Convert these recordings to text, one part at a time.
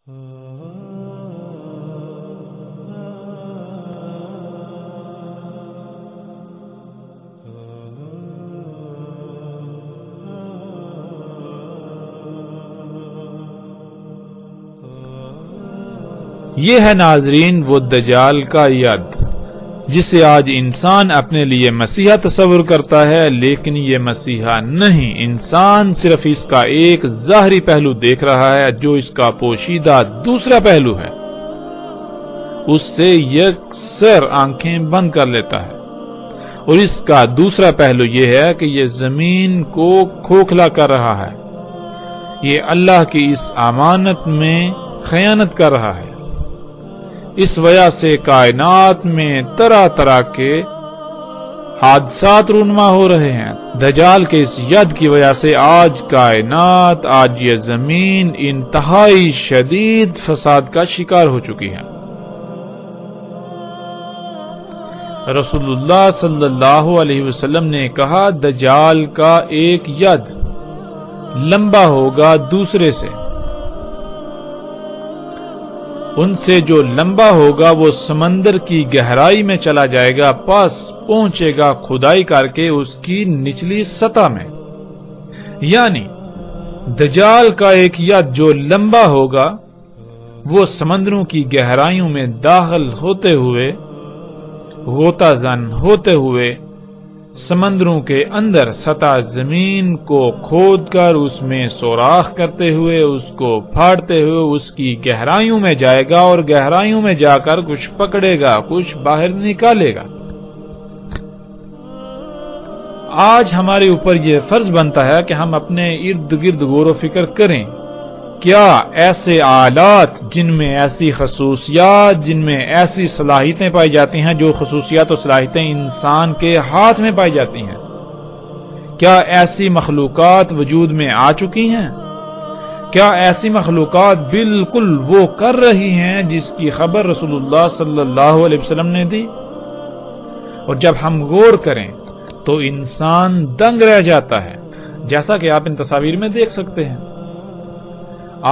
یہ ہے ناظرین وہ دجال کا ید جسے آج انسان اپنے لیے مسیحا تصور کرتا ہے، لیکن یہ مسیحا نہیں، انسان صرف اس کا ایک ظاہری پہلو دیکھ رہا ہے جو اس کا پوشیدہ دوسرا پہلو ہے، اس سے یکسر آنکھیں بند کر لیتا ہے، اور اس کا دوسرا پہلو یہ ہے کہ یہ زمین کو کھوکھلا کر رہا ہے، یہ اللہ کی اس امانت میں خیانت کر رہا ہے۔ اس وجہ سے کائنات میں طرح طرح کے حادثات رونما ہو رہے ہیں۔ دجال کے اس ید کی وجہ سے آج کائنات، آج یہ زمین انتہائی شدید فساد کا شکار ہو چکی ہے۔ رسول اللہ صلی اللہ علیہ وسلم نے کہا، دجال کا ایک ید لمبا ہوگا دوسرے سے، ان سے جو لمبا ہوگا وہ سمندر کی گہرائی میں چلا جائے گا، پاس پہنچے گا کھدائی کر کے اس کی نچلی سطح میں، یعنی دجال کا ایک ید جو لمبا ہوگا وہ سمندروں کی گہرائیوں میں داخل ہوتے ہوئے، غوطہ زن ہوتے ہوئے، سمندروں کے اندر سطح زمین کو کھود کر اس میں سوراخ کرتے ہوئے، اس کو پھاڑتے ہوئے اس کی گہرائیوں میں جائے گا، اور گہرائیوں میں جا کر کچھ پکڑے گا، کچھ باہر نکالے گا۔ آج ہمارے اوپر یہ فرض بنتا ہے کہ ہم اپنے ارد گرد غور و فکر کریں، کیا ایسے آلات جن میں ایسی خصوصیات، جن میں ایسی صلاحیتیں پائی جاتی ہیں جو خصوصیات و صلاحیتیں انسان کے ہاتھ میں پائی جاتی ہیں، کیا ایسی مخلوقات وجود میں آ چکی ہیں؟ کیا ایسی مخلوقات بالکل وہ کر رہی ہیں جس کی خبر رسول اللہ صلی اللہ علیہ وسلم نے دی؟ اور جب ہم غور کریں تو انسان دنگ رہ جاتا ہے، جیسا کہ آپ ان تصاویر میں دیکھ سکتے ہیں۔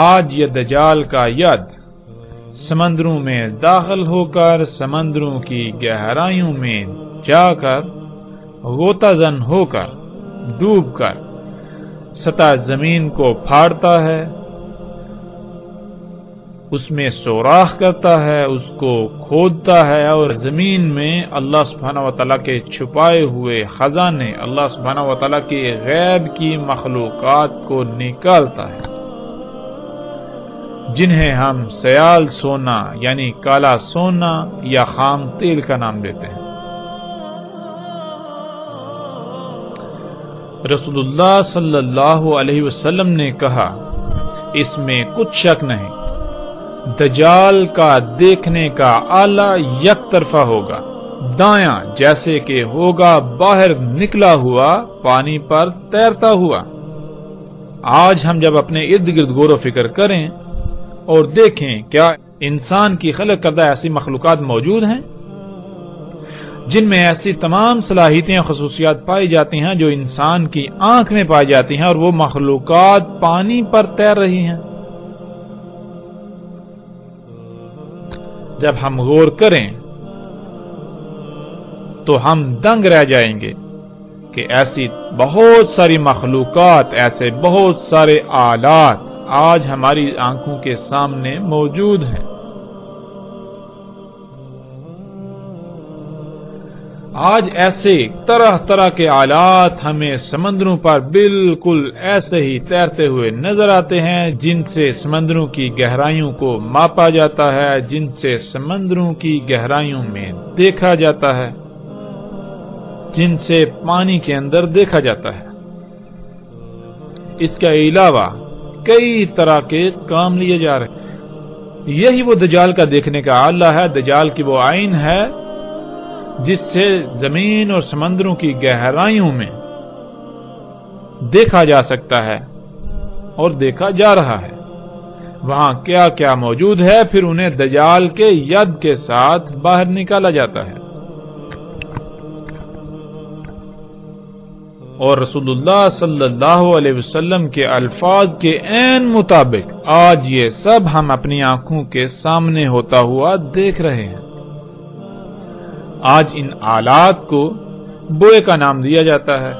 آج یہ دجال کا ید سمندروں میں داخل ہو کر، سمندروں کی گہرائیوں میں جا کر، غوطہ زن ہو کر، ڈوب کر سطح زمین کو پھاڑتا ہے، اس میں سوراخ کرتا ہے، اس کو کھودتا ہے، اور زمین میں اللہ سبحانہ وتعالی کے چھپائے ہوئے خزانے، اللہ سبحانہ وتعالی کے غیب کی مخلوقات کو نکالتا ہے، جنہیں ہم سیال سونا یعنی کالا سونا یا خام تیل کا نام دیتے ہیں۔ رسول اللہ صلی اللہ علیہ وسلم نے کہا، اس میں کچھ شک نہیں، دجال کا دیکھنے کا آلہ یک طرفہ ہوگا، دایاں جیسے کہ ہوگا باہر نکلا ہوا پانی پر تیرتا ہوا۔ آج ہم جب اپنے ارد گرد غور و فکر کریں اور دیکھیں، کیا انسان کی خلق کردہ ایسی مخلوقات موجود ہیں جن میں ایسی تمام صلاحیتیں اور خصوصیات پائی جاتی ہیں جو انسان کی آنکھ میں پائی جاتی ہیں، اور وہ مخلوقات پانی پر تیر رہی ہیں؟ جب ہم غور کریں تو ہم دنگ رہ جائیں گے کہ ایسی بہت ساری مخلوقات، ایسے بہت سارے آلات آج ہماری آنکھوں کے سامنے موجود ہیں۔ آج ایسے طرح طرح کے آلات ہمیں سمندروں پر بالکل ایسے ہی تیرتے ہوئے نظر آتے ہیں، جن سے سمندروں کی گہرائیوں کو ماپا جاتا ہے، جن سے سمندروں کی گہرائیوں میں دیکھا جاتا ہے، جن سے پانی کے اندر دیکھا جاتا ہے۔ اس کے علاوہ کئی طرح کے کام لیے جا رہے ہیں۔ یہی وہ دجال کا دیکھنے کا آلہ ہے، دجال کی وہ عین ہے جس سے زمین اور سمندروں کی گہرائیوں میں دیکھا جا سکتا ہے اور دیکھا جا رہا ہے۔ وہاں کیا کیا موجود ہے، پھر انہیں دجال کے ید کے ساتھ باہر نکالا جاتا ہے۔ اور رسول اللہ صلی اللہ علیہ وسلم کے الفاظ کے عین مطابق آج یہ سب ہم اپنی آنکھوں کے سامنے ہوتا ہوا دیکھ رہے ہیں۔ آج ان آلات کو بوئے کا نام دیا جاتا ہے۔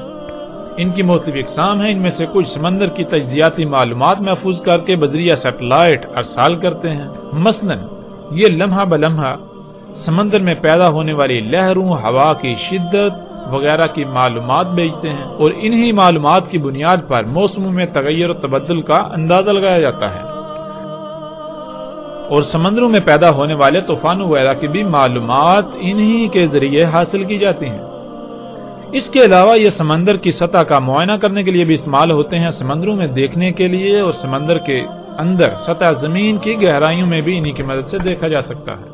ان کی مختلف اقسام ہیں، ان میں سے کچھ سمندر کی تجزیاتی معلومات محفوظ کر کے بذریعہ سیٹلائٹ ارسال کرتے ہیں۔ مثلا یہ لمحہ بلمحہ سمندر میں پیدا ہونے والی لہروں، ہوا کی شدت وغیرہ کی معلومات بھیجتے ہیں، اور انہی معلومات کی بنیاد پر موسموں میں تغیر و تبدل کا اندازہ لگایا جاتا ہے، اور سمندروں میں پیدا ہونے والے طوفانوں وغیرہ کی بھی معلومات انہی کے ذریعے حاصل کی جاتی ہیں۔ اس کے علاوہ یہ سمندر کی سطح کا معائنہ کرنے کے لیے بھی استعمال ہوتے ہیں، سمندروں میں دیکھنے کے لیے، اور سمندر کے اندر سطح زمین کی گہرائیوں میں بھی انہی کی مدد سے دیکھا جا سکتا ہے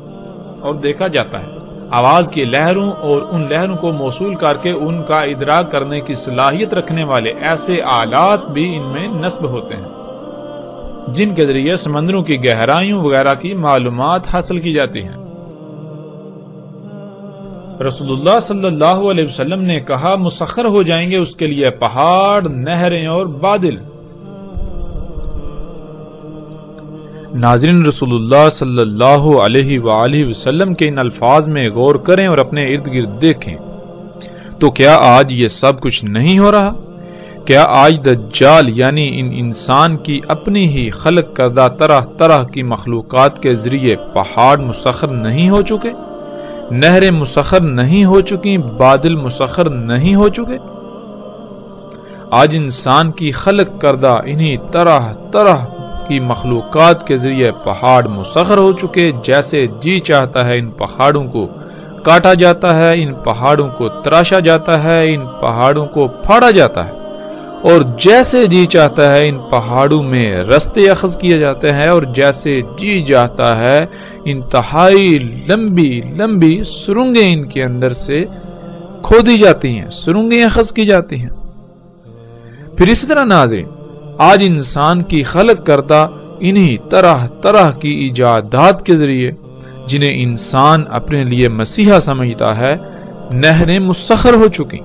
اور دیکھا جاتا ہے۔ آواز کی لہروں اور ان لہروں کو موصول کر کے ان کا ادراک کرنے کی صلاحیت رکھنے والے ایسے آلات بھی ان میں نصب ہوتے ہیں، جن کے ذریعے سمندروں کی گہرائیوں وغیرہ کی معلومات حاصل کی جاتی ہیں۔ رسول اللہ صلی اللہ علیہ وسلم نے کہا، مسخر ہو جائیں گے اس کے لیے پہاڑ، نہریں اور بادل۔ ناظرین، رسول اللہ صلی اللہ علیہ وآلہ وسلم کے ان الفاظ میں غور کریں اور اپنے ارد گرد دیکھیں تو کیا آج یہ سب کچھ نہیں ہو رہا؟ کیا آج دجال یعنی ان انسان کی اپنی ہی خلق کردہ طرح طرح کی مخلوقات کے ذریعے پہاڑ مسخر نہیں ہو چکے، نہریں مسخر نہیں ہو چکی، بادل مسخر نہیں ہو چکے؟ آج انسان کی خلق کردہ انہی طرح طرح کی مخلوقات کے ذریعے پہاڑ مسخر ہو چکے، جیسے جی چاہتا ہے ان پہاڑوں کو کاٹا جاتا ہے، ان پہاڑوں کو تراشا جاتا ہے، ان پہاڑوں کو پھاڑا جاتا ہے، اور جیسے جی چاہتا ہے ان پہاڑوں میں رستے اخذ کیے جاتے ہیں، اور جیسے جی چاہتا ہے انتہائی لمبی لمبی سرنگیں ان کے اندر سے کھودی جاتی ہیں، سرنگیں اخذ کی جاتی ہیں۔ پھر اسی طرح ناظرین، آج انسان کی خلق کردہ انہی طرح طرح کی ایجادات کے ذریعے، جنہیں انسان اپنے لیے مسیحا سمجھتا ہے، نہریں مسخر ہو چکی۔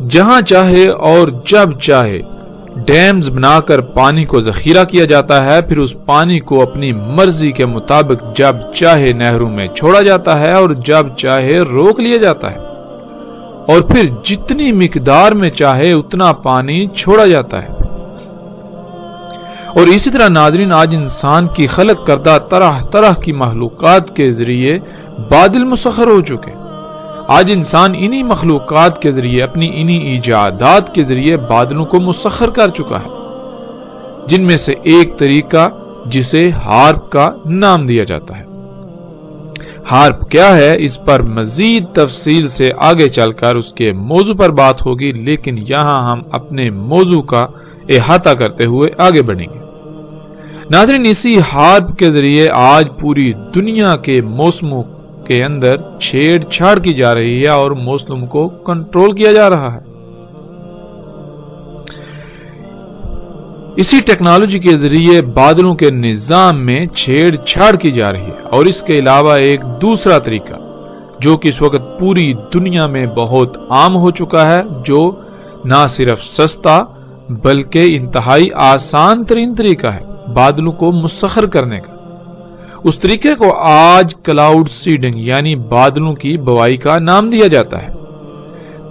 جہاں چاہے اور جب چاہے ڈیمز بنا کر پانی کو ذخیرہ کیا جاتا ہے، پھر اس پانی کو اپنی مرضی کے مطابق جب چاہے نہروں میں چھوڑا جاتا ہے اور جب چاہے روک لیا جاتا ہے، اور پھر جتنی مقدار میں چاہے اتنا پانی چھوڑا جاتا ہے۔ اور اسی طرح ناظرین، آج انسان کی خلق کردہ طرح طرح کی مخلوقات کے ذریعے بادل مسخر ہو چکے۔ آج انسان انہی مخلوقات کے ذریعے، اپنی انہی ایجادات کے ذریعے بادلوں کو مسخر کر چکا ہے، جن میں سے ایک طریقہ جسے ہارپ کا نام دیا جاتا ہے۔ ہارپ کیا ہے، اس پر مزید تفصیل سے آگے چل کر اس کے موضوع پر بات ہوگی، لیکن یہاں ہم اپنے موضوع کا احاطہ کرتے ہوئے آگے بڑھیں گے۔ ناظرین، اسی ہارپ کے ذریعے آج پوری دنیا کے موسموں کے اندر چھیڑ چھاڑ کی جا رہی ہے اور موسم کو کنٹرول کیا جا رہا ہے۔ اسی ٹیکنالوجی کے ذریعے بادلوں کے نظام میں چھیڑ چھاڑ کی جا رہی ہے، اور اس کے علاوہ ایک دوسرا طریقہ جو کہ اس وقت پوری دنیا میں بہت عام ہو چکا ہے، جو نہ صرف سستا بلکہ انتہائی آسان ترین طریقہ ہے بادلوں کو مسخر کرنے کا۔ اس طریقے کو آج کلاؤڈ سیڈنگ یعنی بادلوں کی بوائی کا نام دیا جاتا ہے۔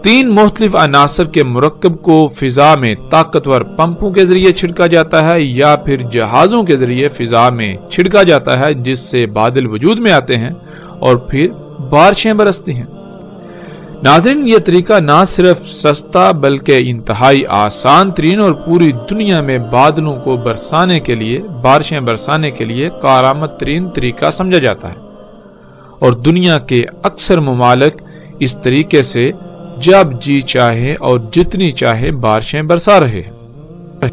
3 مختلف عناصر کے مرکب کو فضا میں طاقتور پمپوں کے ذریعے چھڑکا جاتا ہے یا پھر جہازوں کے ذریعے فضا میں چھڑکا جاتا ہے، جس سے بادل وجود میں آتے ہیں اور پھر بارشیں برستی ہیں۔ ناظرین، یہ طریقہ نہ صرف سستا بلکہ انتہائی آسان ترین اور پوری دنیا میں بادلوں کو برسانے کے لیے، بارشیں برسانے کے لیے کارآمد ترین طریقہ سمجھا جاتا ہے، اور دنیا کے اکثر ممالک اس طریقے سے جب جی چاہے اور جتنی چاہے بارشیں برسا رہے ہیں،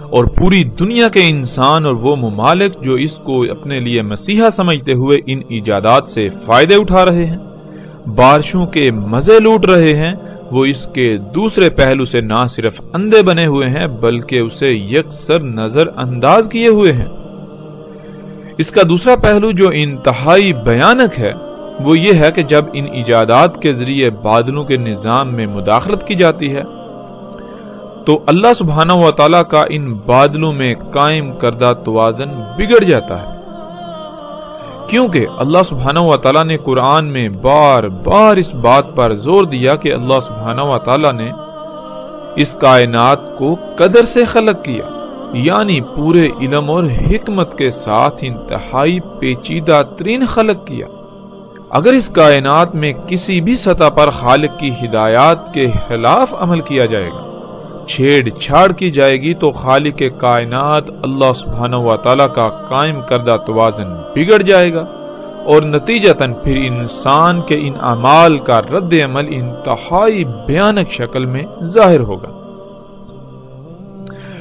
اور پوری دنیا کے انسان اور وہ ممالک جو اس کو اپنے لیے مسیحا سمجھتے ہوئے ان ایجادات سے فائدے اٹھا رہے ہیں، بارشوں کے مزے لوٹ رہے ہیں، وہ اس کے دوسرے پہلو سے نہ صرف اندھے بنے ہوئے ہیں بلکہ اسے یکسر نظر انداز کیے ہوئے ہیں۔ اس کا دوسرا پہلو جو انتہائی بھیانک ہے، وہ یہ ہے کہ جب ان ایجادات کے ذریعے بادلوں کے نظام میں مداخلت کی جاتی ہے تو اللہ سبحانہ و تعالیٰ کا ان بادلوں میں قائم کردہ توازن بگڑ جاتا ہے، کیونکہ اللہ سبحانہ و تعالیٰ نے قرآن میں بار بار اس بات پر زور دیا کہ اللہ سبحانہ و تعالیٰ نے اس کائنات کو قدر سے خلق کیا، یعنی پورے علم اور حکمت کے ساتھ انتہائی پیچیدہ ترین خلق کیا۔ اگر اس کائنات میں کسی بھی سطح پر خالق کی ہدایات کے خلاف عمل کیا جائے گا، چھیڑ چھاڑ کی جائے گی، تو خالق کائنات اللہ سبحانہ و تعالیٰ کا قائم کردہ توازن بگڑ جائے گا، اور نتیجتاً پھر انسان کے ان اعمال کا رد عمل انتہائی بھیانک شکل میں ظاہر ہوگا،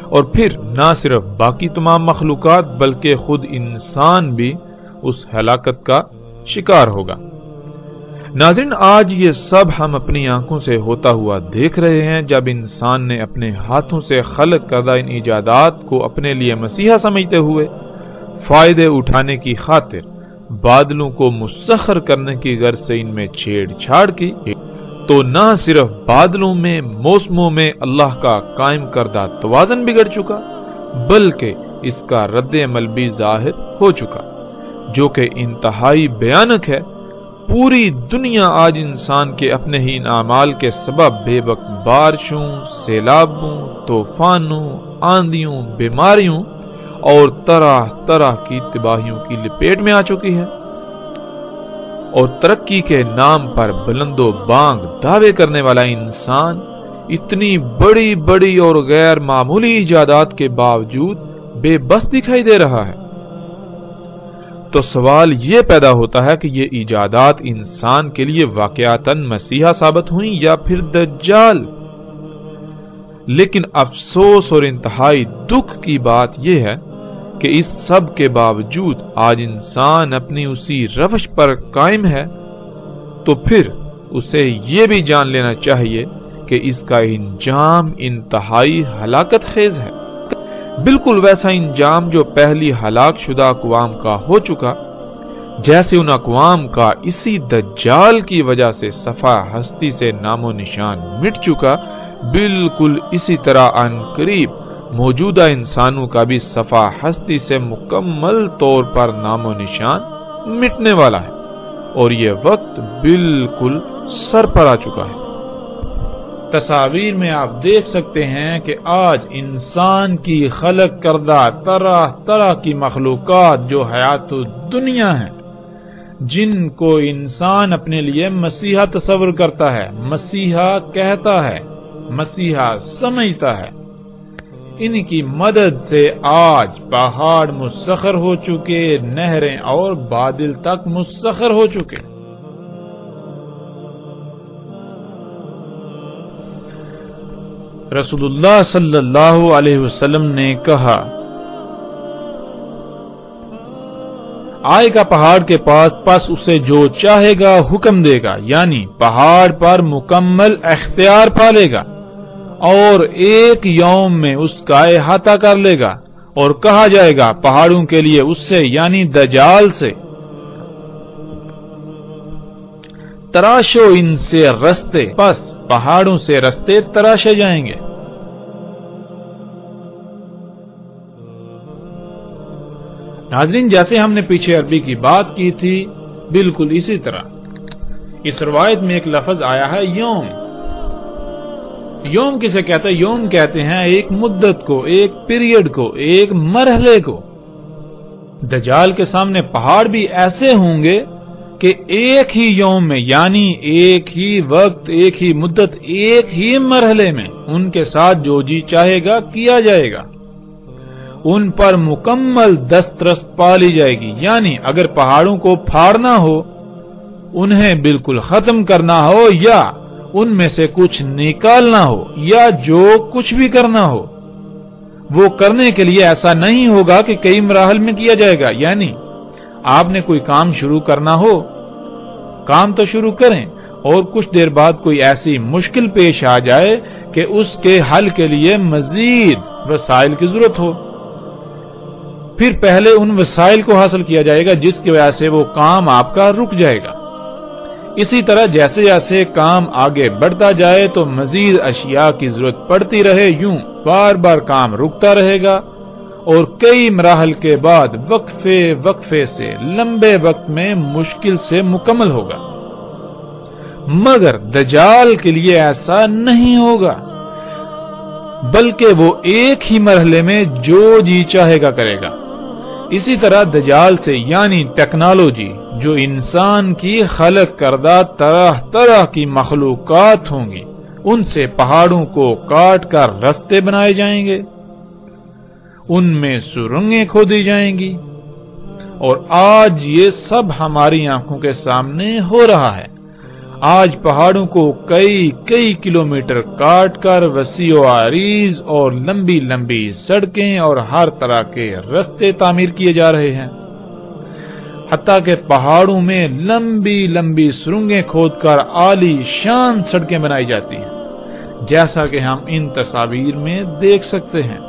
اور پھر نہ صرف باقی تمام مخلوقات بلکہ خود انسان بھی اس ہلاکت کا شکار ہوگا۔ ناظرین، آج یہ سب ہم اپنی آنکھوں سے ہوتا ہوا دیکھ رہے ہیں، جب انسان نے اپنے ہاتھوں سے خلق کردہ ان ایجادات کو اپنے لیے مسیحا سمجھتے ہوئے فائدے اٹھانے کی خاطر بادلوں کو مسخر کرنے کی غرض سے ان میں چھیڑ چھاڑ کی، تو نہ صرف بادلوں میں موسموں میں اللہ کا قائم کردہ توازن بگڑ چکا، بلکہ اس کا رد عمل بھی ظاہر ہو چکا، جو کہ انتہائی بھیانک ہے۔ پوری دنیا آج انسان کے اپنے ہی ان اعمال کے سبب بے وقت بارشوں، سیلابوں، طوفانوں، آندھیوں، بیماریوں اور طرح طرح کی تباہیوں کی لپیٹ میں آ چکی ہے، اور ترقی کے نام پر بلند و بانگ دعوے کرنے والا انسان اتنی بڑی بڑی اور غیر معمولی ایجادات کے باوجود بے بس دکھائی دے رہا ہے۔ تو سوال یہ پیدا ہوتا ہے کہ یہ ایجادات انسان کے لیے واقعتاً مسیحا ثابت ہوئیں یا پھر دجال؟ لیکن افسوس اور انتہائی دکھ کی بات یہ ہے کہ اس سب کے باوجود آج انسان اپنی اسی روش پر قائم ہے، تو پھر اسے یہ بھی جان لینا چاہیے کہ اس کا انجام انتہائی ہلاکت خیز ہے، بالکل ویسا انجام جو پہلی ہلاک شدہ اقوام کا ہو چکا، جیسے ان اقوام کا اسی دجال کی وجہ سے صفحہ ہستی سے نام و نشان مٹ چکا، بالکل اسی طرح عن قریب موجودہ انسانوں کا بھی صفحہ ہستی سے مکمل طور پر نام و نشان مٹنے والا ہے، اور یہ وقت بالکل سر پر آ چکا ہے۔ تصاویر میں آپ دیکھ سکتے ہیں کہ آج انسان کی خلق کردہ طرح طرح کی مخلوقات جو حیات دنیا ہیں، جن کو انسان اپنے لیے مسیحا تصور کرتا ہے، مسیحا کہتا ہے، مسیحا سمجھتا ہے، ان کی مدد سے آج پہاڑ مسخر ہو چکے، نہریں اور بادل تک مسخر ہو چکے۔ رسول اللہ صلی اللہ علیہ وسلم نے کہا، آئے گا پہاڑ کے پاس، پس اسے جو چاہے گا حکم دے گا، یعنی پہاڑ پر مکمل اختیار پالے گا، اور ایک یوم میں اس کا احاطہ کر لے گا، اور کہا جائے گا پہاڑوں کے لیے اس سے یعنی دجال سے، تراشو ان سے رستے، پس پہاڑوں سے رستے تراشے جائیں گے۔ ناظرین، جیسے ہم نے پیچھے عربی کی بات کی تھی، بالکل اسی طرح اس روایت میں ایک لفظ آیا ہے یوم۔ یوم کسے کہتے ہیں؟ یوم کہتے ہیں ایک مدت کو، ایک پیریڈ کو، ایک مرحلے کو۔ دجال کے سامنے پہاڑ بھی ایسے ہوں گے کہ ایک ہی یوم میں، یعنی ایک ہی وقت، ایک ہی مدت، ایک ہی مرحلے میں ان کے ساتھ جو جی چاہے گا کیا جائے گا، ان پر مکمل دسترس پالی جائے گی۔ یعنی اگر پہاڑوں کو پھاڑنا ہو، انہیں بالکل ختم کرنا ہو، یا ان میں سے کچھ نکالنا ہو، یا جو کچھ بھی کرنا ہو، وہ کرنے کے لیے ایسا نہیں ہوگا کہ کئی مراحل میں کیا جائے گا۔ یعنی آپ نے کوئی کام شروع کرنا ہو، کام تو شروع کریں، اور کچھ دیر بعد کوئی ایسی مشکل پیش آ جائے کہ اس کے حل کے لیے مزید وسائل کی ضرورت ہو، پھر پہلے ان وسائل کو حاصل کیا جائے گا جس کی وجہ سے وہ کام آپ کا رک جائے گا۔ اسی طرح جیسے جیسے کام آگے بڑھتا جائے تو مزید اشیاء کی ضرورت پڑتی رہے، یوں بار بار کام رکتا رہے گا اور کئی مراحل کے بعد وقفے سے لمبے وقت میں مشکل سے مکمل ہوگا۔ مگر دجال کے لیے ایسا نہیں ہوگا، بلکہ وہ ایک ہی مرحلے میں جو جی چاہے گا کرے گا۔ اسی طرح دجال سے یعنی ٹیکنالوجی، جو انسان کی خلق کردہ طرح طرح کی مخلوقات ہوں گی، ان سے پہاڑوں کو کاٹ کر رستے بنائے جائیں گے، ان میں سرنگیں کھودی جائیں گی، اور آج یہ سب ہماری آنکھوں کے سامنے ہو رہا ہے۔ آج پہاڑوں کو کئی کلومیٹر کاٹ کر وسیع و عریض اور لمبی لمبی سڑکیں اور ہر طرح کے رستے تعمیر کیے جا رہے ہیں، حتیٰ کہ پہاڑوں میں لمبی لمبی سرنگیں کھود کر عالی شان سڑکیں بنائی جاتی ہیں، جیسا کہ ہم ان تصاویر میں دیکھ سکتے ہیں۔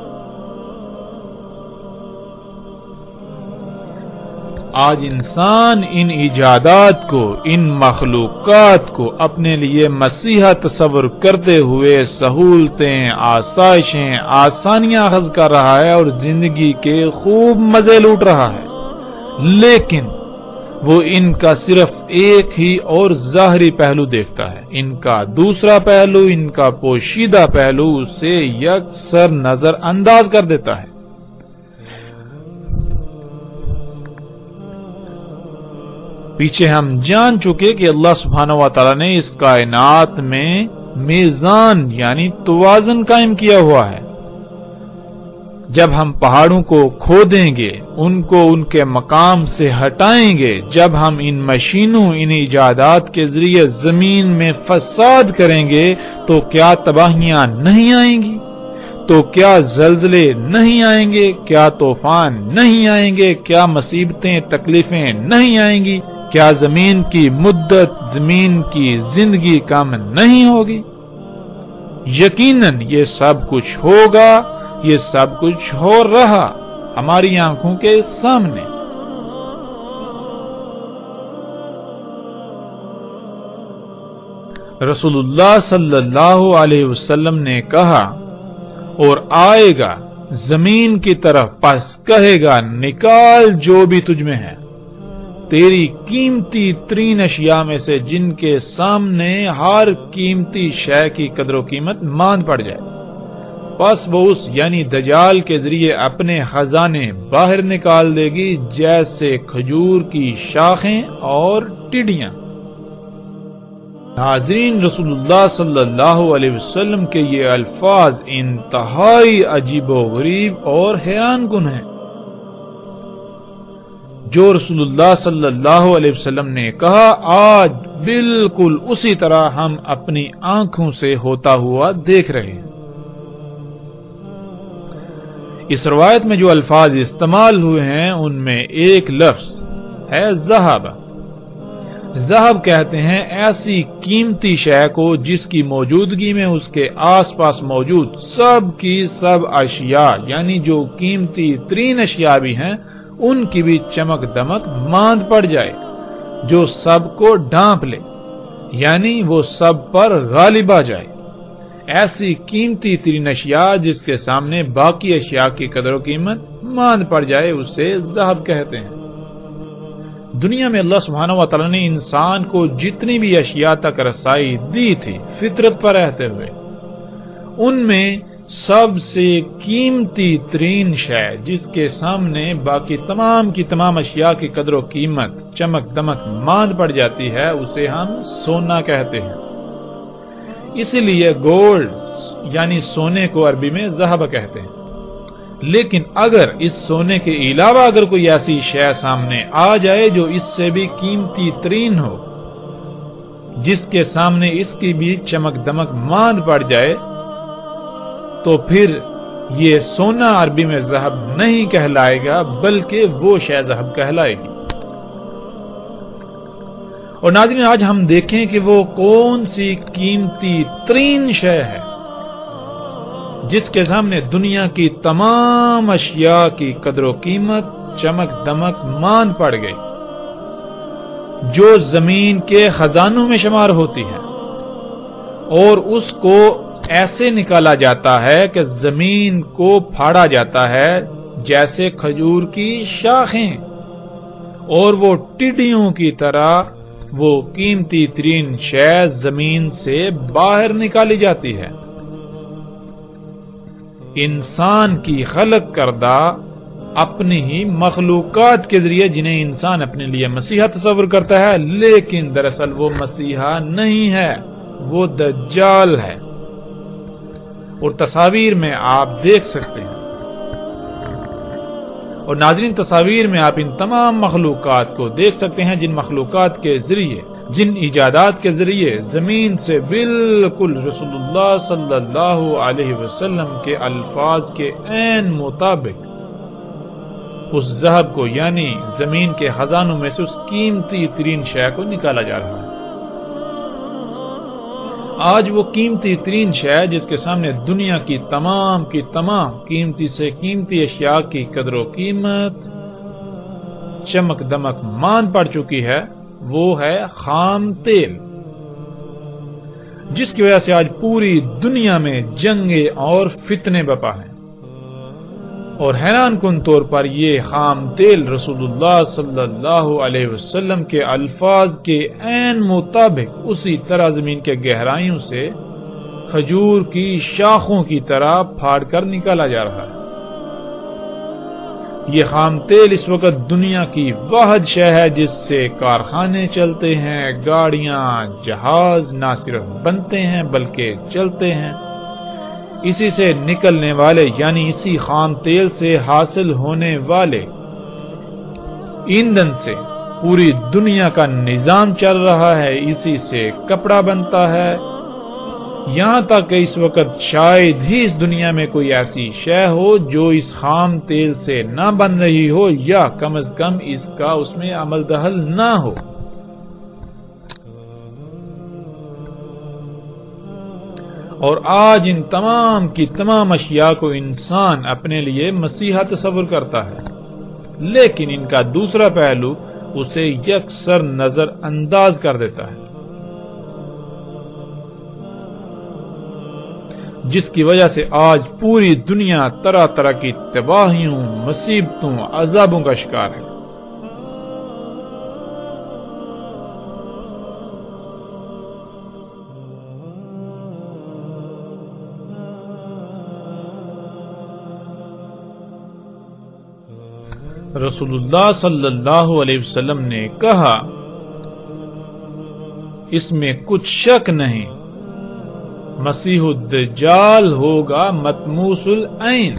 آج انسان ان ایجادات کو، ان مخلوقات کو اپنے لیے مسیحا تصور کرتے ہوئے سہولتیں، آسائشیں، آسانیاں اخذ کر رہا ہے اور زندگی کے خوب مزے لوٹ رہا ہے، لیکن وہ ان کا صرف ایک ہی اور ظاہری پہلو دیکھتا ہے۔ ان کا دوسرا پہلو، ان کا پوشیدہ پہلو اسے یکسر نظر انداز کر دیتا ہے۔ پیچھے ہم جان چکے کہ اللہ سبحانہ و تعالی نے اس کائنات میں میزان یعنی توازن قائم کیا ہوا ہے۔ جب ہم پہاڑوں کو کھودیں گے، ان کو ان کے مقام سے ہٹائیں گے، جب ہم ان مشینوں، ان ایجادات کے ذریعے زمین میں فساد کریں گے تو کیا تباہیاں نہیں آئیں گی؟ تو کیا زلزلے نہیں آئیں گے؟ کیا طوفان نہیں آئیں گے؟ کیا مصیبتیں، تکلیفیں نہیں آئیں گی؟ کیا زمین کی مدت، زمین کی زندگی کم نہیں ہوگی؟ یقیناً یہ سب کچھ ہوگا، یہ سب کچھ ہو رہا ہماری آنکھوں کے سامنے۔ رسول اللہ صلی اللہ علیہ وسلم نے کہا، اور آئے گا زمین کی طرف، پس کہے گا نکال جو بھی تجھ میں ہے، تیری قیمتی ترین اشیاء میں سے، جن کے سامنے ہر قیمتی شے کی قدر و قیمت ماند پڑ جائے۔ پس وہ اس یعنی دجال کے ذریعے اپنے خزانے باہر نکال دے گی، جیسے کھجور کی شاخیں اور ٹڈیاں۔ ناظرین، رسول اللہ صلی اللہ علیہ وسلم کے یہ الفاظ انتہائی عجیب و غریب اور حیران کن ہیں۔ جو رسول اللہ صلی اللہ علیہ وسلم نے کہا، آج بالکل اسی طرح ہم اپنی آنکھوں سے ہوتا ہوا دیکھ رہے ہیں۔ اس روایت میں جو الفاظ استعمال ہوئے ہیں ان میں ایک لفظ ہے ذہب۔ ذہب کہتے ہیں ایسی قیمتی شے کو جس کی موجودگی میں اس کے آس پاس موجود سب کی سب اشیاء یعنی جو قیمتی ترین اشیاء بھی ہیں ان کی بھی چمک دمک ماند پڑ جائے، جو سب کو ڈھانپ لے، یعنی وہ سب پر غالب آ جائے۔ ایسی قیمتی ترین اشیاء جس کے سامنے باقی اشیاء کی قدر و قیمت ماند پڑ جائے، اسے ذہب کہتے ہیں۔ دنیا میں اللہ سبحانہ و تعالی نے انسان کو جتنی بھی اشیاء تک رسائی دی تھی فطرت پر رہتے ہوئے، ان میں سب سے قیمتی ترین شے جس کے سامنے باقی تمام کی تمام اشیاء کی قدر و قیمت چمک دمک ماند پڑ جاتی ہے، اسے ہم سونا کہتے ہیں۔ اسی لیے گولڈ یعنی سونے کو عربی میں ذہب کہتے ہیں۔ لیکن اگر اس سونے کے علاوہ اگر کوئی ایسی شے سامنے آ جائے جو اس سے بھی قیمتی ترین ہو، جس کے سامنے اس کی بھی چمک دمک ماند پڑ جائے، تو پھر یہ سونا عربی میں ذہب نہیں کہلائے گا بلکہ وہ شے ذہب کہلائے گی۔ اور ناظرین، آج ہم دیکھیں کہ وہ کون سی قیمتی ترین شے ہے جس کے سامنے دنیا کی تمام اشیاء کی قدر و قیمت چمک دمک ماند پڑ گئی۔ جو زمین کے خزانوں میں شمار ہوتی ہے، اور اس کو ایسے نکالا جاتا ہے کہ زمین کو پھاڑا جاتا ہے جیسے کھجور کی شاخیں، اور وہ ٹڈیوں کی طرح وہ قیمتی ترین شے زمین سے باہر نکالی جاتی ہے۔ انسان کی خلق کردہ اپنی ہی مخلوقات کے ذریعے جنہیں انسان اپنے لیے مسیحا تصور کرتا ہے، لیکن دراصل وہ مسیحا نہیں ہے، وہ دجال ہے۔ اور تصاویر میں آپ دیکھ سکتے ہیں، اور ناظرین تصاویر میں آپ ان تمام مخلوقات کو دیکھ سکتے ہیں جن مخلوقات کے ذریعے، جن ایجادات کے ذریعے زمین سے بالکل رسول اللہ صلی اللہ علیہ وسلم کے الفاظ کے عین مطابق اس ذہب کو، یعنی زمین کے خزانوں میں سے اس قیمتی ترین شے کو نکالا جا رہا ہے۔ آج وہ قیمتی ترین شے جس کے سامنے دنیا کی تمام قیمتی سے قیمتی اشیاء کی قدر و قیمت چمک دمک مان پڑ چکی ہے، وہ ہے خام تیل، جس کی وجہ سے آج پوری دنیا میں جنگیں اور فتنے بپا ہیں۔ اور حیران کن طور پر یہ خام تیل رسول اللہ صلی اللہ علیہ وسلم کے الفاظ کے عین مطابق اسی طرح زمین کے گہرائیوں سے کھجور کی شاخوں کی طرح پھاڑ کر نکالا جا رہا ہے۔ یہ خام تیل اس وقت دنیا کی واحد شے ہے جس سے کارخانے چلتے ہیں، گاڑیاں، جہاز نہ صرف بنتے ہیں بلکہ چلتے ہیں۔ اسی سے نکلنے والے، یعنی اسی خام تیل سے حاصل ہونے والے ایندھن سے پوری دنیا کا نظام چل رہا ہے، اسی سے کپڑا بنتا ہے، یہاں تک کہ اس وقت شاید ہی اس دنیا میں کوئی ایسی شے ہو جو اس خام تیل سے نہ بن رہی ہو، یا کم از کم اس کا اس میں عمل دخل نہ ہو۔ اور آج ان تمام کی تمام اشیاء کو انسان اپنے لیے مسیحا تصور کرتا ہے، لیکن ان کا دوسرا پہلو اسے یکسر نظر انداز کر دیتا ہے، جس کی وجہ سے آج پوری دنیا طرح طرح کی تباہیوں، مصیبتوں، عذابوں کا شکار ہے۔ رسول اللہ صلی اللہ علیہ وسلم نے کہا، اس میں کچھ شک نہیں، مسیح الدجال ہوگا مطموس العین۔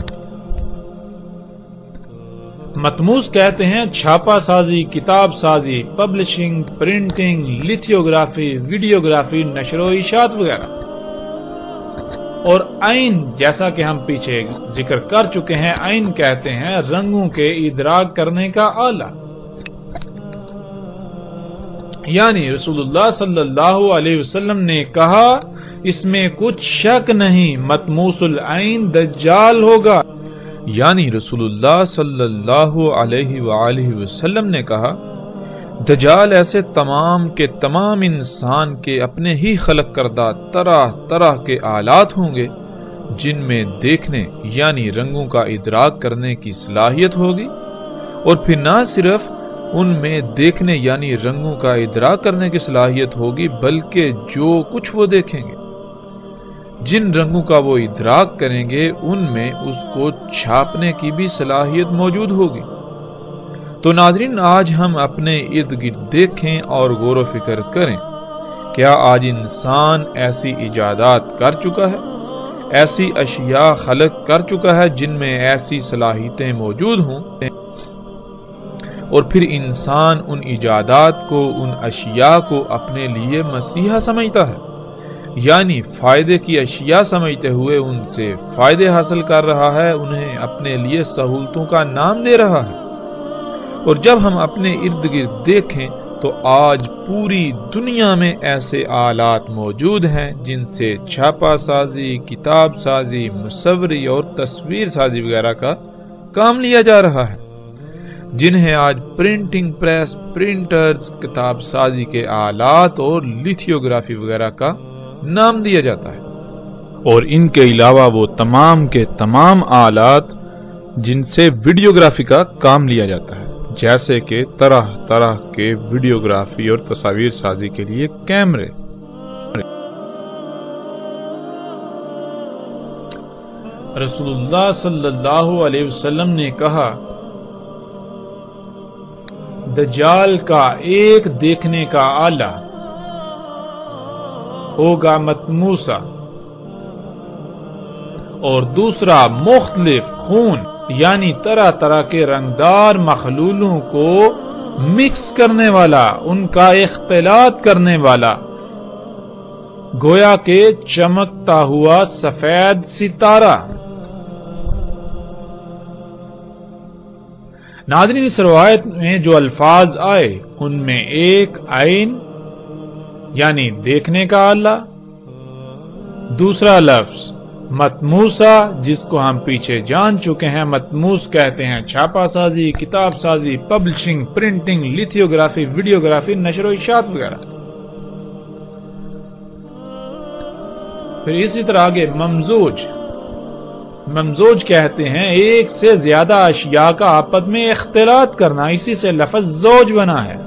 مطموس کہتے ہیں چھاپا سازی، کتاب سازی، پبلشنگ، پرنٹنگ، لیتھیوگرافی، ویڈیوگرافی، نشر و اشاعت وغیرہ۔ اور عین، جیسا کہ ہم پیچھے ذکر کر چکے ہیں، عین کہتے ہیں رنگوں کے ادراک کرنے کا آلہ۔ یعنی رسول اللہ صلی اللہ علیہ وسلم نے کہا، اس میں کچھ شک نہیں، مطموس العین دجال ہوگا۔ یعنی رسول اللہ صلی اللہ علیہ وآلہ وسلم نے کہا، دجال ایسے تمام کے تمام انسان کے اپنے ہی خلق کردہ طرح طرح کے آلات ہوں گے جن میں دیکھنے یعنی رنگوں کا ادراک کرنے کی صلاحیت ہوگی، اور پھر نہ صرف ان میں دیکھنے یعنی رنگوں کا ادراک کرنے کی صلاحیت ہوگی، بلکہ جو کچھ وہ دیکھیں گے، جن رنگوں کا وہ ادراک کریں گے، ان میں اس کو چھاپنے کی بھی صلاحیت موجود ہوگی۔ تو ناظرین، آج ہم اپنے ارد گرد دیکھیں اور غور و فکر کریں، کیا آج انسان ایسی ایجادات کر چکا ہے، ایسی اشیاء خلق کر چکا ہے جن میں ایسی صلاحیتیں موجود ہوں، اور پھر انسان ان ایجادات کو، ان اشیاء کو اپنے لیے مسیحا سمجھتا ہے، یعنی فائدے کی اشیاء سمجھتے ہوئے ان سے فائدے حاصل کر رہا ہے، انہیں اپنے لیے سہولتوں کا نام دے رہا ہے۔ اور جب ہم اپنے ارد گرد دیکھیں تو آج پوری دنیا میں ایسے آلات موجود ہیں جن سے چھاپا سازی، کتاب سازی، مصوری اور تصویر سازی وغیرہ کا کام لیا جا رہا ہے۔ جنہیں آج پرنٹنگ پریس، پرنٹرز، کتاب سازی کے آلات اور لیتھیوگرافی وغیرہ کا نام دیا جاتا ہے، اور ان کے علاوہ وہ تمام کے تمام آلات جن سے ویڈیوگرافی کا کام لیا جاتا ہے، جیسے کہ طرح طرح کے ویڈیوگرافی اور تصاویر سازی کے لیے کیمرے۔ رسول اللہ صلی اللہ علیہ وسلم نے کہا، دجال کا ایک دیکھنے کا آلہ ہوگا مطموسہ، اور دوسرا مختلف خون یعنی طرح طرح کے رنگدار مخلولوں کو مکس کرنے والا، ان کا اختلاط کرنے والا، گویا کہ چمکتا ہوا سفید ستارہ۔ ناظرین، اس روایت میں جو الفاظ آئے ان میں ایک عین یعنی دیکھنے کا آلہ، دوسرا لفظ مطموسہ جس کو ہم پیچھے جان چکے ہیں، مطموس کہتے ہیں چھاپا سازی، کتاب سازی، پبلشنگ، پرنٹنگ، لیتھیوگرافی، ویڈیوگرافی، نشر و اشاعت وغیرہ۔ پھر اسی طرح آگے ممزوج، ممزوج کہتے ہیں ایک سے زیادہ اشیاء کا آپس میں اختلاط کرنا، اسی سے لفظ زوج بنا ہے۔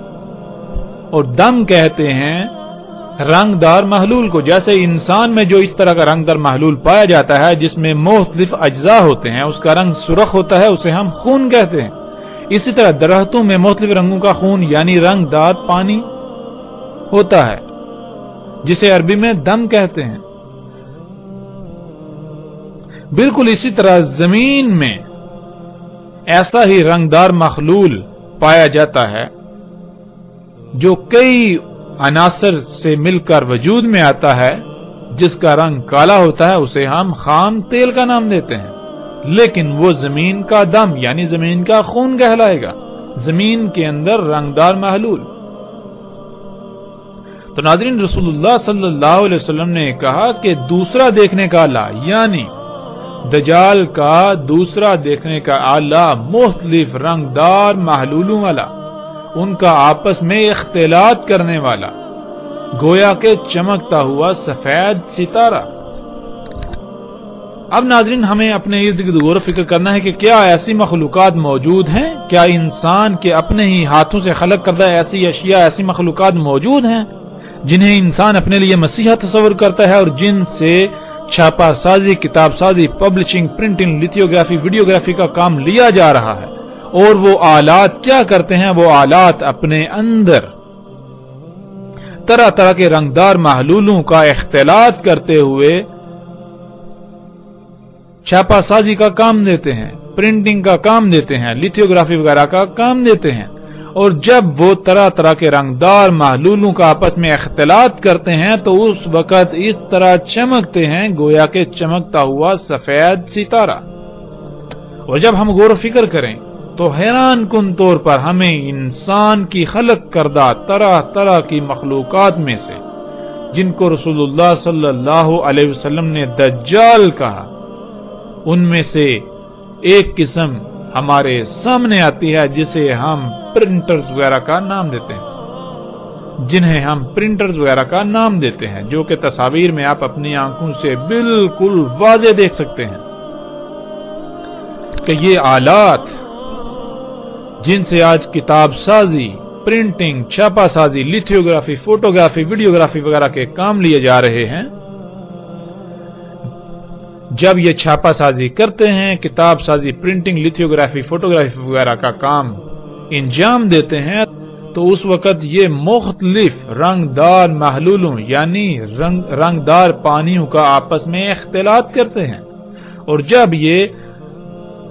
اور دم کہتے ہیں رنگدار محلول کو، جیسے انسان میں جو اس طرح کا رنگدار محلول پایا جاتا ہے جس میں مختلف اجزاء ہوتے ہیں، اس کا رنگ سرخ ہوتا ہے، اسے ہم خون کہتے ہیں۔ اسی طرح درختوں میں مختلف رنگوں کا خون یعنی رنگدار پانی ہوتا ہے، جسے عربی میں دم کہتے ہیں۔ بالکل اسی طرح زمین میں ایسا ہی رنگدار مخلول پایا جاتا ہے جو کئی عناصر سے مل کر وجود میں آتا ہے، جس کا رنگ کالا ہوتا ہے، اسے ہم خام تیل کا نام دیتے ہیں، لیکن وہ زمین کا دم یعنی زمین کا خون کہلائے گا، زمین کے اندر رنگدار محلول۔ تو ناظرین، رسول اللہ صلی اللہ علیہ وسلم نے کہا کہ دوسرا دیکھنے کا آلہ یعنی دجال کا دوسرا دیکھنے کا آلہ مختلف رنگدار محلولوں والا، ان کا آپس میں اختلاط کرنے والا، گویا کہ چمکتا ہوا سفید ستارہ۔ اب ناظرین، ہمیں اپنے ارد گرد غور و فکر کرنا ہے کہ کیا ایسی مخلوقات موجود ہیں، کیا انسان کے اپنے ہی ہاتھوں سے خلق کردہ ایسی اشیاء، ایسی مخلوقات موجود ہیں جنہیں انسان اپنے لیے مسیحا تصور کرتا ہے اور جن سے چھاپا سازی، کتاب سازی، پبلشنگ، پرنٹنگ، لیتھیوگرافی، ویڈیوگرافی کا کام لیا جا رہا ہے؟ اور وہ آلات کیا کرتے ہیں؟ وہ آلات اپنے اندر طرح طرح کے رنگدار محلولوں کا اختلاط کرتے ہوئے چھاپا سازی کا کام دیتے ہیں، پرنٹنگ کا کام دیتے ہیں، لیتھیوگرافی وغیرہ کا کام دیتے ہیں، اور جب وہ طرح طرح کے رنگدار محلولوں کا آپس میں اختلاط کرتے ہیں تو اس وقت اس طرح چمکتے ہیں گویا کہ چمکتا ہوا سفید ستارہ۔ اور جب ہم غور و فکر کریں تو حیران کن طور پر ہمیں انسان کی خلق کردہ طرح طرح کی مخلوقات میں سے جن کو رسول اللہ صلی اللہ علیہ وسلم نے دجال کہا، ان میں سے ایک قسم ہمارے سامنے آتی ہے جسے ہم پرنٹرز وغیرہ کا نام دیتے ہیں، جنہیں ہم پرنٹرز وغیرہ کا نام دیتے ہیں، جو کہ تصاویر میں آپ اپنی آنکھوں سے بالکل واضح دیکھ سکتے ہیں کہ یہ آلات جن سے آج کتاب سازی، پرنٹنگ، چھاپا سازی، لیتھیوگرافی، فوٹوگرافی، ویڈیوگرافی وغیرہ کے کام لیے جا رہے ہیں، جب یہ چھاپا سازی کرتے ہیں، کتاب سازی، پرنٹنگ، لیتھیوگرافی، فوٹوگرافی وغیرہ کا کام انجام دیتے ہیں، تو اس وقت یہ مختلف رنگدار محلولوں یعنی رنگدار پانیوں کا آپس میں اختلاط کرتے ہیں، اور جب یہ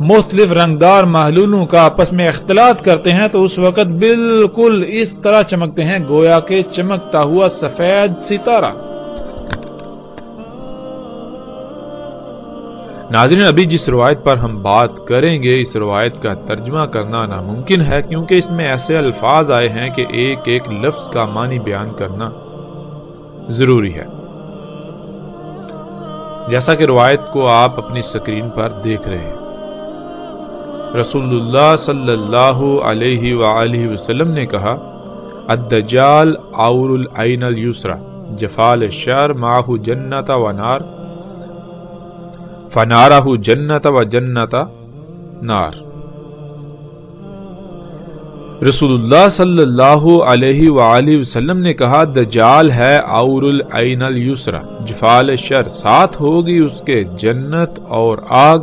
مختلف رنگدار محلولوں کا آپس میں اختلاط کرتے ہیں تو اس وقت بالکل اس طرح چمکتے ہیں گویا کہ چمکتا ہوا سفید ستارہ۔ ناظرین، ابھی جس روایت پر ہم بات کریں گے اس روایت کا ترجمہ کرنا ناممکن ہے، کیونکہ اس میں ایسے الفاظ آئے ہیں کہ ایک ایک لفظ کا معنی بیان کرنا ضروری ہے، جیسا کہ روایت کو آپ اپنی سکرین پر دیکھ رہے ہیں۔ رسول اللہ صلی اللہ علیہ وآلہ وسلم نے کہا الدجال عور العین الیسرا جفال الشعر معہ جنت و نار فنارہ جنت و جنت نار۔ رسول اللہ صلی اللہ علیہ وآلہ وسلم نے کہا دجال ہے عور العین الیسرا جفال الشر، ساتھ ہوگی اس کے جنت اور آگ،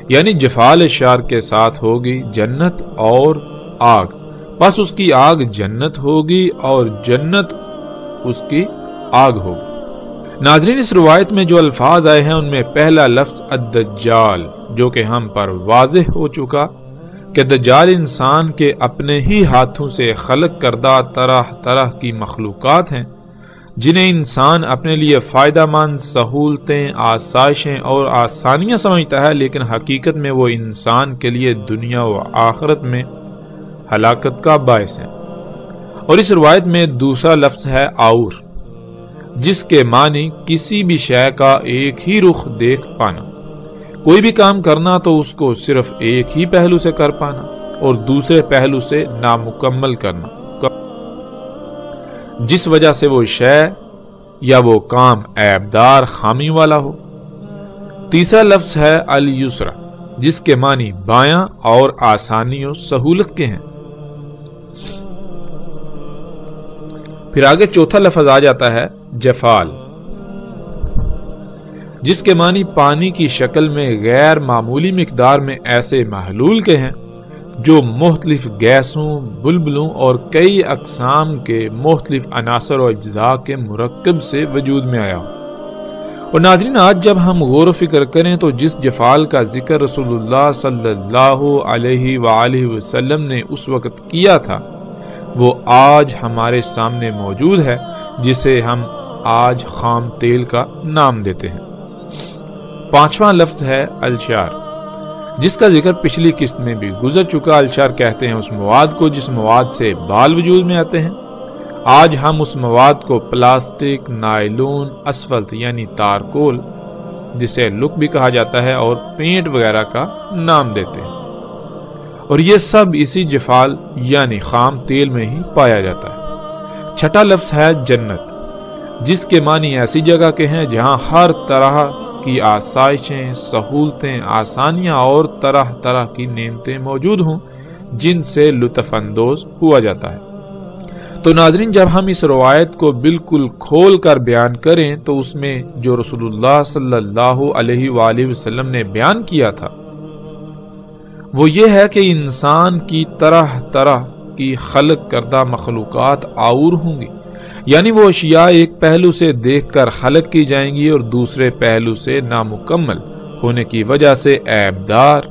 یعنی جفال الشر کے ساتھ ہوگی جنت اور آگ، بس اس کی آگ جنت ہوگی اور جنت اس کی آگ ہوگی۔ ناظرین، اس روایت میں جو الفاظ آئے ہیں ان میں پہلا لفظ الدجال، جو کہ ہم پر واضح ہو چکا کہ دجال انسان کے اپنے ہی ہاتھوں سے خلق کردہ طرح طرح کی مخلوقات ہیں جنہیں انسان اپنے لیے فائدہ مند سہولتیں، آسائشیں اور آسانیاں سمجھتا ہے، لیکن حقیقت میں وہ انسان کے لیے دنیا و آخرت میں ہلاکت کا باعث ہے۔ اور اس روایت میں دوسرا لفظ ہے عور، جس کے معنی کسی بھی شے کا ایک ہی رخ دیکھ پانا، کوئی بھی کام کرنا تو اس کو صرف ایک ہی پہلو سے کر پانا اور دوسرے پہلو سے نامکمل کرنا، جس وجہ سے وہ شے یا وہ کام عیبدار خامی والا ہو۔ تیسرا لفظ ہے الیسرا، جس کے معنی بایاں اور آسانی و سہولت کے ہیں۔ پھر آگے چوتھا لفظ آ جاتا ہے جفال، جس کے معنی پانی کی شکل میں غیر معمولی مقدار میں ایسے محلول کے ہیں جو مختلف گیسوں، بلبلوں اور کئی اقسام کے مختلف عناصر و اجزاء کے مرکب سے وجود میں آیا ہو۔ اور ناظرین، آج جب ہم غور و فکر کریں تو جس جفال کا ذکر رسول اللہ صلی اللہ علیہ وآلہ وسلم نے اس وقت کیا تھا، وہ آج ہمارے سامنے موجود ہے، جسے ہم آج خام تیل کا نام دیتے ہیں۔ پانچواں لفظ ہے الشار، جس کا ذکر پچھلی قسط میں بھی گزر چکا۔ الشار کہتے ہیں اس مواد کو جس مواد سے بال وجود میں آتے ہیں۔ آج ہم اس مواد کو پلاسٹک، نائلون، اسفلت یعنی تارکول، جسے لک بھی کہا جاتا ہے، اور پینٹ وغیرہ کا نام دیتے ہیں، اور یہ سب اسی جفال یعنی خام تیل میں ہی پایا جاتا ہے۔ چھٹا لفظ ہے جنت، جس کے معنی ایسی جگہ کے ہیں جہاں ہر طرح کی آسائشیں، سہولتیں، آسانیاں اور طرح طرح کی نعمتیں موجود ہوں جن سے لطف اندوز ہوا جاتا ہے۔ تو ناظرین، جب ہم اس روایت کو بالکل کھول کر بیان کریں تو اس میں جو رسول اللہ صلی اللہ علیہ وآلہ وسلم نے بیان کیا تھا وہ یہ ہے کہ انسان کی طرح طرح کی خلق کردہ مخلوقات عور ہوں گی، یعنی وہ اشیاء ایک پہلو سے دیکھ کر خلق کی جائیں گی اور دوسرے پہلو سے نامکمل ہونے کی وجہ سے عیبدار،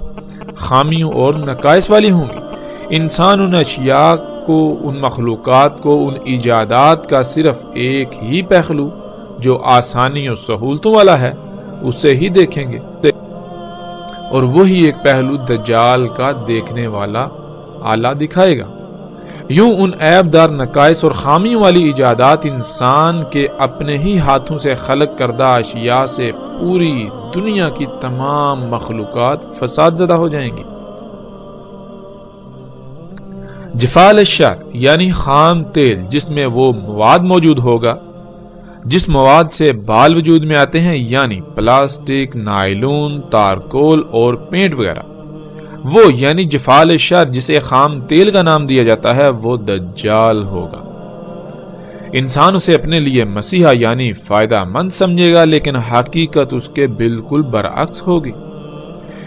خامیوں اور نقائص والی ہوں گی۔ انسان ان اشیاء کو، ان مخلوقات کو، ان ایجادات کا صرف ایک ہی پہلو جو آسانی اور سہولتوں والا ہے اسے ہی دیکھیں گے، اور وہی ایک پہلو دجال کا دیکھنے والا آلہ دکھائے گا۔ یوں ان عیبدار، نقائص اور خامیوں والی ایجادات انسان کے اپنے ہی ہاتھوں سے خلق کردہ اشیاء سے پوری دنیا کی تمام مخلوقات فساد زدہ ہو جائیں گی۔ جفال الشر یعنی خام تیل، جس میں وہ مواد موجود ہوگا جس مواد سے بال وجود میں آتے ہیں، یعنی پلاسٹک، نائلون، تارکول اور پینٹ وغیرہ، وہ یعنی جفال الشر جسے خام تیل کا نام دیا جاتا ہے، وہ دجال ہوگا۔ انسان اسے اپنے لیے مسیحا یعنی فائدہ مند سمجھے گا، لیکن حقیقت اس کے بالکل برعکس ہوگی۔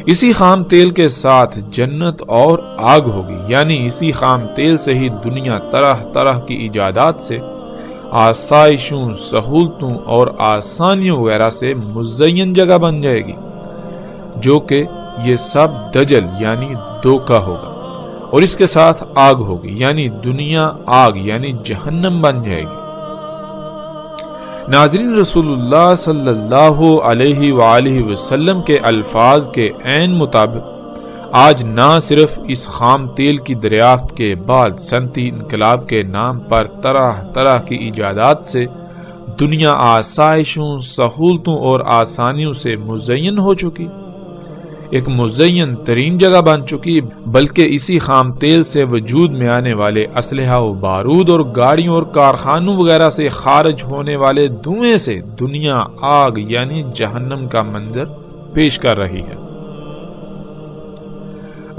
اسی خام تیل کے ساتھ جنت اور آگ ہوگی، یعنی اسی خام تیل سے ہی دنیا طرح طرح کی ایجادات سے، آسائشوں، سہولتوں اور آسانیوں وغیرہ سے مزین جگہ بن جائے گی، جو کہ یہ سب دجل یعنی دھوکہ ہوگا، اور اس کے ساتھ آگ ہوگی، یعنی دنیا آگ یعنی جہنم بن جائے گی۔ ناظرین، رسول اللہ صلی اللہ علیہ وآلہ وسلم کے الفاظ کے عین مطابق آج نہ صرف اس خام تیل کی دریافت کے بعد صنعتی انقلاب کے نام پر طرح طرح کی ایجادات سے دنیا آسائشوں، سہولتوں اور آسانیوں سے مزین ہو چکی، ایک مزین ترین جگہ بن چکی، بلکہ اسی خام تیل سے وجود میں آنے والے اسلحہ و بارود اور گاڑیوں اور کارخانوں وغیرہ سے خارج ہونے والے دھوئیں سے دنیا آگ یعنی جہنم کا منظر پیش کر رہی ہے۔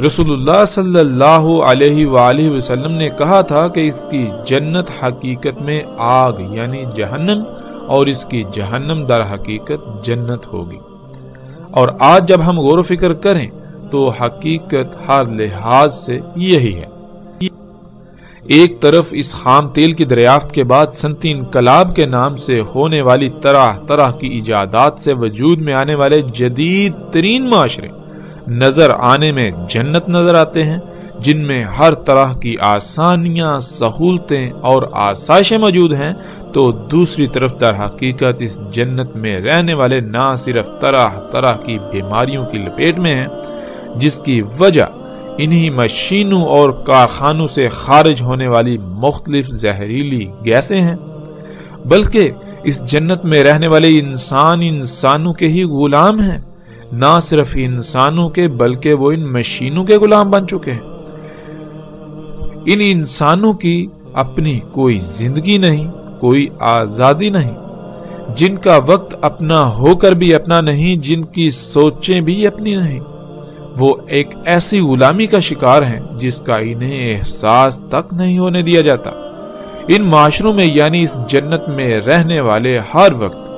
رسول اللہ صلی اللہ علیہ وآلہ وسلم نے کہا تھا کہ اس کی جنت حقیقت میں آگ یعنی جہنم اور اس کی جہنم در حقیقت جنت ہوگی۔ اور آج جب ہم غور و فکر کریں تو حقیقت ہر لحاظ سے یہی ہے۔ ایک طرف اس خام تیل کی دریافت کے بعد صنعتی انقلاب کے نام سے ہونے والی طرح طرح کی ایجادات سے وجود میں آنے والے جدید ترین معاشرے نظر آنے میں جنت نظر آتے ہیں، جن میں ہر طرح کی آسانیاں، سہولتیں اور آسائشیں موجود ہیں، تو دوسری طرف در حقیقت اس جنت میں رہنے والے نہ صرف طرح طرح کی بیماریوں کی لپیٹ میں ہیں، جس کی وجہ انہی مشینوں اور کارخانوں سے خارج ہونے والی مختلف زہریلی گیسیں ہیں، بلکہ اس جنت میں رہنے والے انسانوں کے ہی غلام ہیں، نہ صرف انسانوں کے بلکہ وہ ان مشینوں کے غلام بن چکے ہیں۔ ان انسانوں کی اپنی کوئی زندگی نہیں، کوئی آزادی نہیں، جن کا وقت اپنا ہو کر بھی اپنا نہیں، جن کی سوچیں بھی اپنی نہیں، وہ ایک ایسی غلامی کا شکار ہیں جس کا انہیں احساس تک نہیں ہونے دیا جاتا۔ ان معاشروں میں یعنی اس جنت میں رہنے والے ہر وقت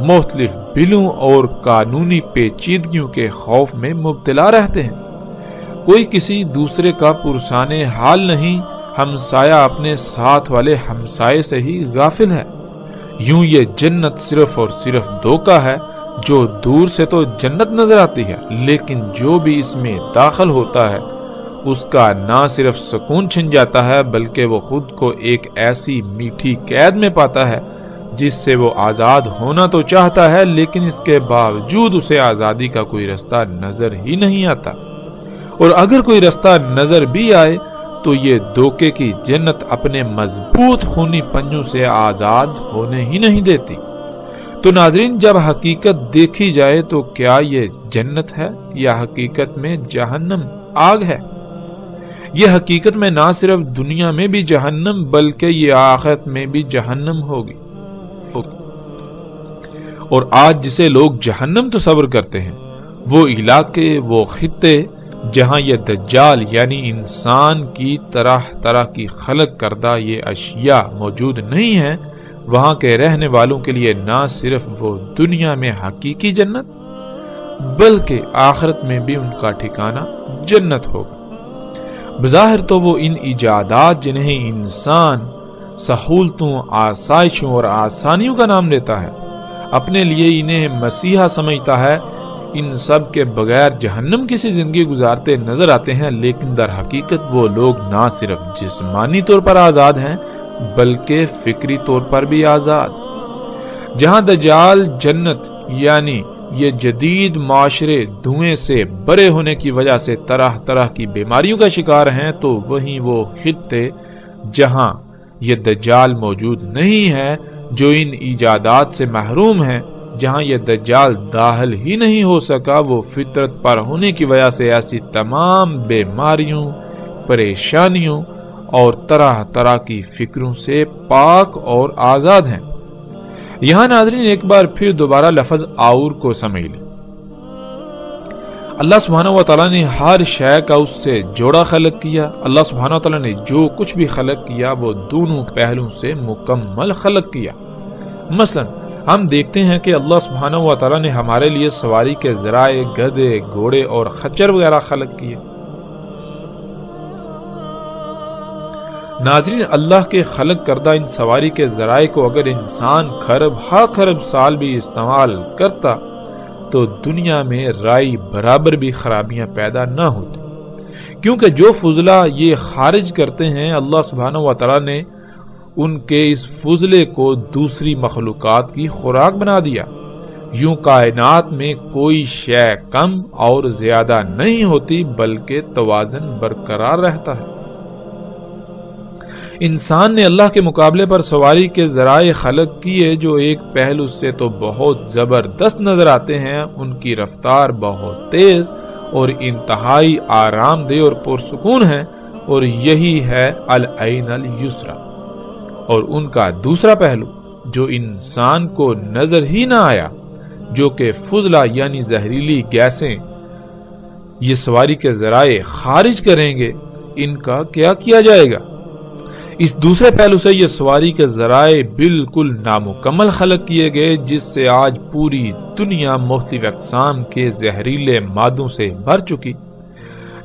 مختلف بلوں اور قانونی پیچیدگیوں کے خوف میں مبتلا رہتے ہیں۔ کوئی کسی دوسرے کا پرسان حال نہیں، ہمسایہ اپنے ساتھ والے ہمسائے سے ہی غافل ہے۔ یوں یہ جنت صرف اور صرف دھوکہ ہے، جو دور سے تو جنت نظر آتی ہے، لیکن جو بھی اس میں داخل ہوتا ہے اس کا نہ صرف سکون چھن جاتا ہے بلکہ وہ خود کو ایک ایسی میٹھی قید میں پاتا ہے جس سے وہ آزاد ہونا تو چاہتا ہے، لیکن اس کے باوجود اسے آزادی کا کوئی رستہ نظر ہی نہیں آتا، اور اگر کوئی رستہ نظر بھی آئے تو یہ دھوکے کی جنت اپنے مضبوط خونی پنجوں سے آزاد ہونے ہی نہیں دیتی۔ تو ناظرین، جب حقیقت دیکھی جائے تو کیا یہ جنت ہے یا حقیقت میں جہنم آگ ہے؟ یہ حقیقت میں نہ صرف دنیا میں بھی جہنم بلکہ یہ آخرت میں بھی جہنم ہوگی۔ اور آج جسے لوگ جہنم تصور کرتے ہیں، وہ علاقے، وہ خطے جہاں یہ دجال یعنی انسان کی طرح طرح کی خلق کردہ یہ اشیاء موجود نہیں ہیں، وہاں کے رہنے والوں کے لیے نہ صرف وہ دنیا میں حقیقی جنت بلکہ آخرت میں بھی ان کا ٹھکانہ جنت ہوگا۔ بظاہر تو وہ ان ایجادات جنہیں انسان سہولتوں، آسائشوں اور آسانیوں کا نام دیتا ہے، اپنے لیے انہیں مسیحا سمجھتا ہے، ان سب کے بغیر جہنم کسی زندگی گزارتے نظر آتے ہیں، لیکن در حقیقت وہ لوگ نہ صرف جسمانی طور پر آزاد ہیں بلکہ فکری طور پر بھی آزاد۔ جہاں دجال جنت یعنی یہ جدید معاشرے دھوئیں سے بھرے ہونے کی وجہ سے طرح طرح کی بیماریوں کا شکار ہیں، تو وہیں وہ خطے جہاں یہ دجال موجود نہیں ہے، جو ان ایجادات سے محروم ہیں، جہاں یہ دجال داخل ہی نہیں ہو سکا، وہ فطرت پر ہونے کی وجہ سے ایسی تمام بیماریوں، پریشانیوں اور طرح طرح کی فکروں سے پاک اور آزاد ہیں۔ یہاں ناظرین ایک بار پھر دوبارہ لفظ آور کو سمجھ لیں۔ اللہ سبحانہ و تعالیٰ نے ہر شے کا اس سے جوڑا خلق کیا۔ اللہ سبحانہ و تعالیٰ نے جو کچھ بھی خلق کیا وہ دونوں پہلوں سے مکمل خلق کیا۔ مثلا ہم دیکھتے ہیں کہ اللہ سبحانہ و تعالیٰ نے ہمارے لیے سواری کے ذرائع، گدھے، گھوڑے اور خچر وغیرہ خلق کیے۔ ناظرین، اللہ کے خلق کردہ ان سواری کے ذرائع کو اگر انسان خرب سال بھی استعمال کرتا تو دنیا میں رائی برابر بھی خرابیاں پیدا نہ ہوتی، کیونکہ جو فضلہ یہ خارج کرتے ہیں، اللہ سبحانہ و تعالیٰ نے ان کے اس فضلے کو دوسری مخلوقات کی خوراک بنا دیا۔ یوں کائنات میں کوئی شے کم اور زیادہ نہیں ہوتی بلکہ توازن برقرار رہتا ہے۔ انسان نے اللہ کے مقابلے پر سواری کے ذرائع خلق کیے جو ایک پہلو سے تو بہت زبردست نظر آتے ہیں، ان کی رفتار بہت تیز اور انتہائی آرام دہ اور پرسکون ہے، اور یہی ہے العین الیسری۔ اور ان کا دوسرا پہلو جو انسان کو نظر ہی نہ آیا، جو کہ فضلہ یعنی زہریلی گیسیں یہ سواری کے ذرائع خارج کریں گے، ان کا کیا کیا جائے گا؟ اس دوسرے پہلو سے یہ سواری کے ذرائع بالکل نامکمل خلق کیے گئے، جس سے آج پوری دنیا مختلف اقسام کے زہریلے مادوں سے بھر چکی،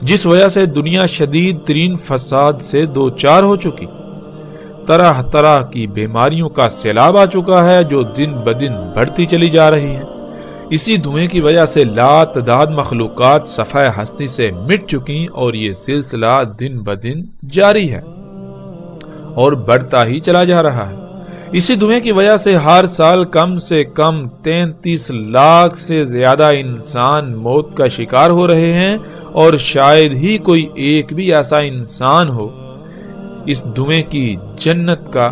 جس وجہ سے دنیا شدید ترین فساد سے دوچار ہو چکی، طرح طرح کی بیماریوں کا سیلاب آ چکا ہے جو دن بدن بڑھتی چلی جا رہی ہیں۔ اسی دھوئیں کی وجہ سے لاتعداد مخلوقات صفحہ ہستی سے مٹ چکی، اور یہ سلسلہ دن بدن جاری ہے اور بڑھتا ہی چلا جا رہا ہے۔ اسی دھوئیں کی وجہ سے ہر سال کم سے کم 33 لاکھ سے زیادہ انسان موت کا شکار ہو رہے ہیں، اور شاید ہی کوئی ایک بھی ایسا انسان ہو اس دھوئیں کی جنت کا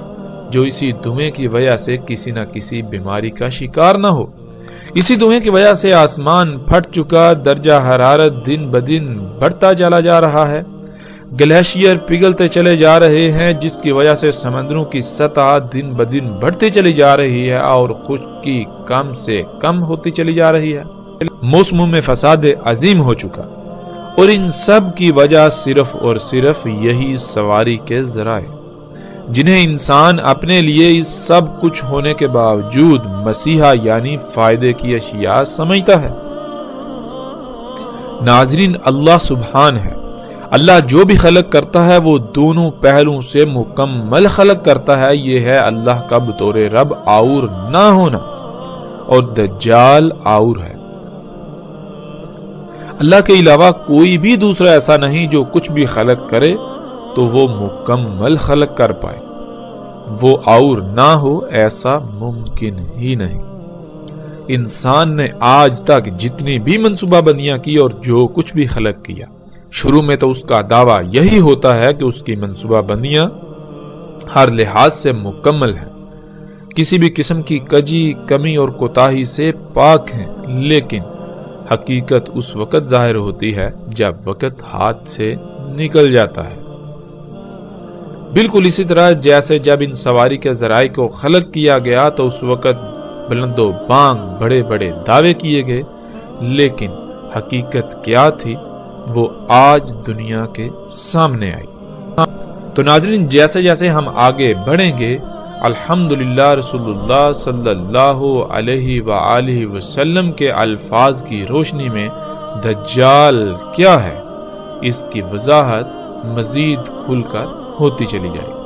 جو اسی دھوئیں کی وجہ سے کسی نہ کسی بیماری کا شکار نہ ہو۔ اسی دھوئیں کی وجہ سے آسمان پھٹ چکا، درجہ حرارت دن بدن بڑھتا چلا جا رہا ہے، گلیشیئر پگھلتے چلے جا رہے ہیں، جس کی وجہ سے سمندروں کی سطح دن بدن بڑھتی چلی جا رہی ہے اور خشکی کم سے کم ہوتی چلی جا رہی ہے، موسموں میں فساد عظیم ہو چکا، اور ان سب کی وجہ صرف اور صرف یہی سواری کے ذرائع، جنہیں انسان اپنے لیے اس سب کچھ ہونے کے باوجود مسیحا یعنی فائدے کی اشیاء سمجھتا ہے۔ ناظرین، اللہ سبحان ہے، اللہ جو بھی خلق کرتا ہے وہ دونوں پہلوؤں سے مکمل خلق کرتا ہے۔ یہ ہے اللہ کا بطور رب آور نہ ہونا، اور دجال آور ہے۔ اللہ کے علاوہ کوئی بھی دوسرا ایسا نہیں جو کچھ بھی خلق کرے تو وہ مکمل خلق کر پائے، وہ اور نہ ہو ایسا ممکن ہی نہیں۔ انسان نے آج تک جتنی بھی منصوبہ بندیاں کی اور جو کچھ بھی خلق کیا، شروع میں تو اس کا دعویٰ یہی ہوتا ہے کہ اس کی منصوبہ بندیاں ہر لحاظ سے مکمل ہیں، کسی بھی قسم کی کجی، کمی اور کوتاہی سے پاک ہیں، لیکن حقیقت اس وقت ظاہر ہوتی ہے جب وقت ہاتھ سے نکل جاتا ہے۔ بالکل اسی طرح جیسے جب ان سواری کے ذرائع کو خلق کیا گیا تو اس وقت بلند و بانگ بڑے بڑے دعوے کیے گئے، لیکن حقیقت کیا تھی وہ آج دنیا کے سامنے آئی۔ تو ناظرین، جیسے جیسے ہم آگے بڑھیں گے، الحمدللہ رسول اللہ صلی اللہ علیہ وآلہ وسلم کے الفاظ کی روشنی میں دجال کیا ہے، اس کی وضاحت مزید کھل کر ہوتی چلی جائے گی۔